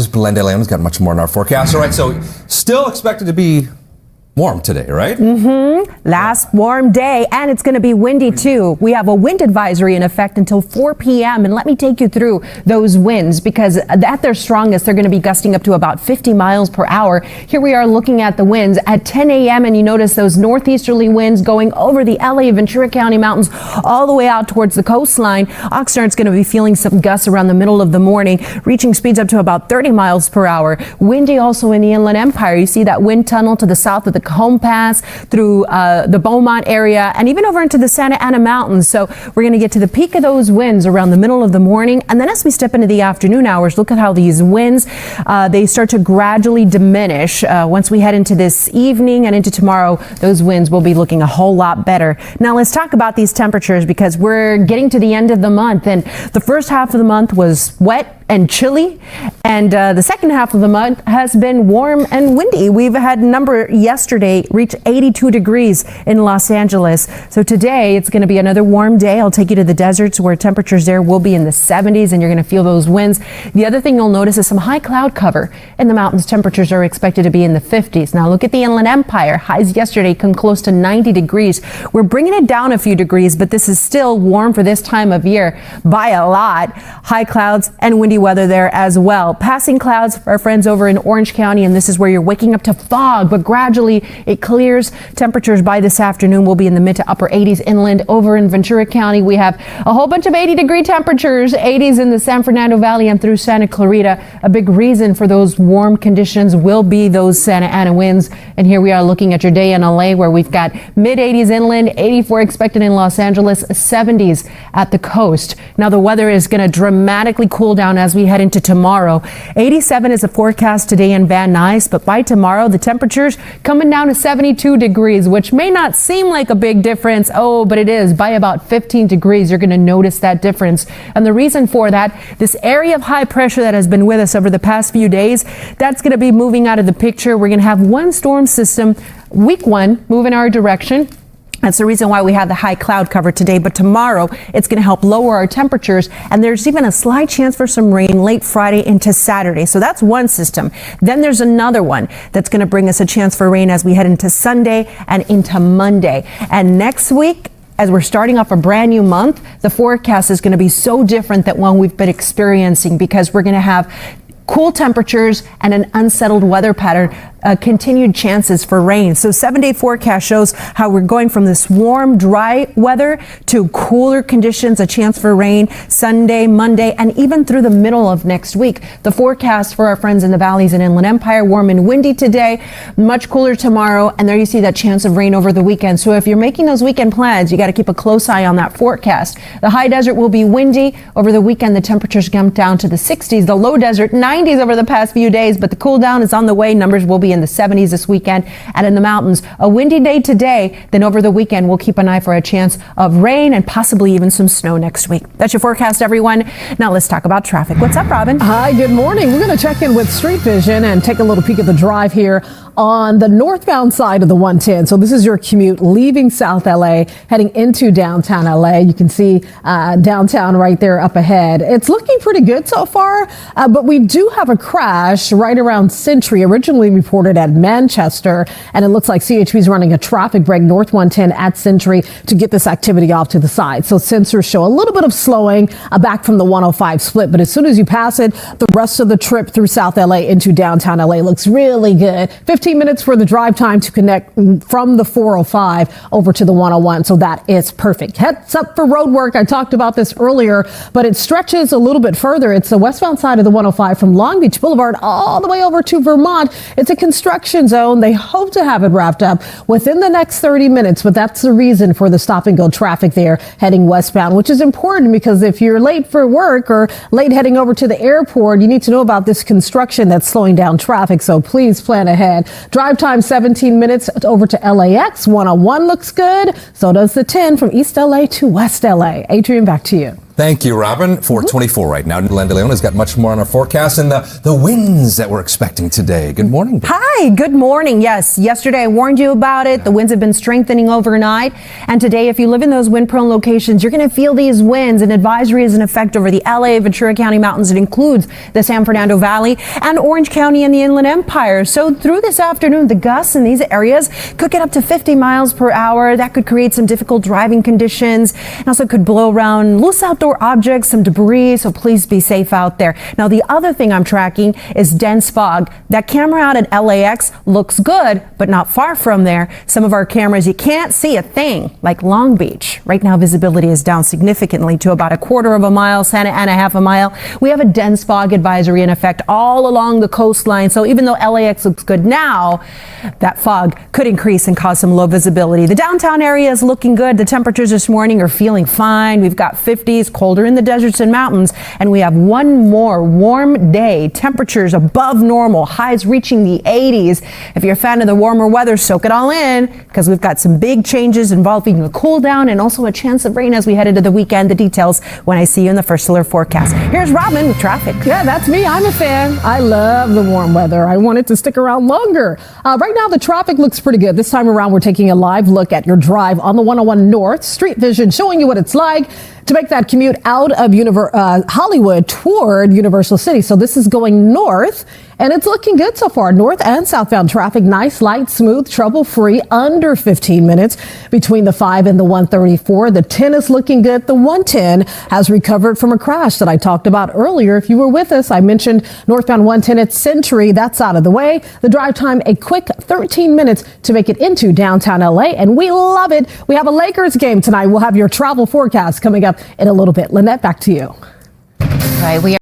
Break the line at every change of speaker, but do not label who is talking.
Belen has got much more in our forecast. All right, so still expected to be warm today, right?
Last warm day, and it's going to be windy too. We have a wind advisory in effect until 4 p.m. And let me take you through those winds, because at their strongest, they're going to be gusting up to about 50 miles per hour. Here we are looking at the winds at 10 a.m. and you notice those northeasterly winds going over the LA Ventura County mountains all the way out towards the coastline. Oxnard's going to be feeling some gusts around the middle of the morning, reaching speeds up to about 30 miles per hour. Windy also in the Inland Empire. You see that wind tunnel to the south of the Home Pass, through the Beaumont area, and even over into the Santa Ana Mountains. So we're going to get to the peak of those winds around the middle of the morning. And then as we step into the afternoon hours, look at how these winds, they start to gradually diminish. Once we head into this evening and into tomorrow, those winds will be looking a whole lot better. Now let's talk about these temperatures, because we're getting to the end of the month, and the first half of the month was wet and chilly, and the second half of the month has been warm and windy. We've had a number yesterday reach 82 degrees in Los Angeles. So today it's going to be another warm day. I'll take you to the deserts where temperatures there will be in the 70s, and you're going to feel those winds. The other thing you'll notice is some high cloud cover in the mountains. Temperatures are expected to be in the 50s. Now look at the Inland Empire. Highs yesterday come close to 90 degrees. We're bringing it down a few degrees, but this is still warm for this time of year by a lot. High clouds and windy weather there as well. Passing clouds for our friends over in Orange County, and this is where you're waking up to fog, but gradually it clears. Temperatures by this afternoon will be in the mid to upper 80s inland. Over in Ventura County, we have a whole bunch of 80-degree temperatures, 80s in the San Fernando Valley and through Santa Clarita. A big reason for those warm conditions will be those Santa Ana winds. And here we are looking at your day in LA, where we've got mid 80s inland, 84 expected in Los Angeles, 70s at the coast. Now the weather is going to dramatically cool down as we head into tomorrow. 87 is a forecast today in Van Nuys, but by tomorrow the temperatures coming down to 72 degrees, which may not seem like a big difference. Oh, but it is. By about 15 degrees, you're going to notice that difference. And the reason for that, this area of high pressure that has been with us over the past few days, that's going to be moving out of the picture. We're going to have one storm system, weak one, moving our direction. That's the reason why we have the high cloud cover today. But tomorrow, it's going to help lower our temperatures. And there's even a slight chance for some rain late Friday into Saturday. So that's one system. Then there's another one that's going to bring us a chance for rain as we head into Sunday and into Monday. And next week, as we're starting off a brand new month, the forecast is going to be so different than one we've been experiencing, because we're going to have cool temperatures and an unsettled weather pattern, continued chances for rain. So 7-day forecast shows how we're going from this warm, dry weather to cooler conditions, a chance for rain Sunday, Monday, and even through the middle of next week. The forecast for our friends in the valleys and Inland Empire, warm and windy today, much cooler tomorrow, and there you see that chance of rain over the weekend. So if you're making those weekend plans, you got to keep a close eye on that forecast. The high desert will be windy. Over the weekend, the temperatures come down to the 60s. The low desert, 90s over the past few days, but the cool down is on the way. Numbers will be in the 70s this weekend. And in the mountains, a windy day today. Then over the weekend, we'll keep an eye for a chance of rain and possibly even some snow next week. That's your forecast, everyone. Now let's talk about traffic. What's up, Robin?
Hi, good morning. We're going to check in with Street Vision and take a little peek at the drive here on the northbound side of the 110. So this is your commute leaving South LA, heading into downtown LA. You can see downtown right there up ahead. It's looking pretty good so far, but we do have a crash right around Century, originally reported at Manchester, and it looks like CHP is running a traffic break north 110 at Century to get this activity off to the side. So sensors show a little bit of slowing back from the 105 split, but as soon as you pass it, the rest of the trip through South LA into downtown LA looks really good. 15 minutes for the drive time to connect from the 405 over to the 101. So that is perfect. Heads up for road work. I talked about this earlier, but it stretches a little bit further. It's the westbound side of the 105 from Long Beach Boulevard all the way over to Vermont. It's a construction zone. They hope to have it wrapped up within the next 30 minutes, but that's the reason for the stop and go traffic there heading westbound, which is important because if you're late for work or late heading over to the airport, you need to know about this construction that's slowing down traffic. So please plan ahead. Drive time 17 minutes over to LAX. 101 looks good. So does the 10 from East LA to West LA. Adrian, back to you.
Thank you, Robin. 424 right now. Len DeLeon has got much more on our forecast and the winds that we're expecting today. Good morning.
Hi, good morning. Yes, yesterday I warned you about it. The winds have been strengthening overnight. And today, if you live in those wind-prone locations, you're going to feel these winds. An advisory is in effect over the LA, Ventura County mountains. It includes the San Fernando Valley and Orange County and the Inland Empire. So through this afternoon, the gusts in these areas could get up to 50 miles per hour. That could create some difficult driving conditions and also could blow around loose outdoor objects, some debris, so please be safe out there. Now, the other thing I'm tracking is dense fog. That camera out at LAX looks good, but not far from there. Some of our cameras, you can't see a thing, like Long Beach. Right now, visibility is down significantly to about a quarter of a mile, Santa Ana half a mile. We have a dense fog advisory in effect all along the coastline, so even though LAX looks good now, that fog could increase and cause some low visibility. The downtown area is looking good. The temperatures this morning are feeling fine. We've got 50s, colder in the deserts and mountains, and we have one more warm day. Temperatures above normal, highs reaching the 80s. If you're a fan of the warmer weather, soak it all in, because we've got some big changes involving a cool down and also a chance of rain as we head into the weekend. The details when I see you in the First Alert forecast. Here's Robin with traffic.
Yeah, that's me. I'm a fan. I love the warm weather. I want it to stick around longer. Right now, the traffic looks pretty good. This time around, we're taking a live look at your drive on the 101 North. Street Vision showing you what it's like to make that commute out of Hollywood toward Universal City. So this is going north, and it's looking good so far. North and southbound traffic, nice, light, smooth, trouble-free, under 15 minutes between the 5 and the 134. The 10 is looking good. The 110 has recovered from a crash that I talked about earlier. If you were with us, I mentioned northbound 110 at Century. That's out of the way. The drive time, a quick 13 minutes to make it into downtown LA, and we love it. We have a Lakers game tonight. We'll have your travel forecast coming up in a little bit. Lynette, back to you.
Right, we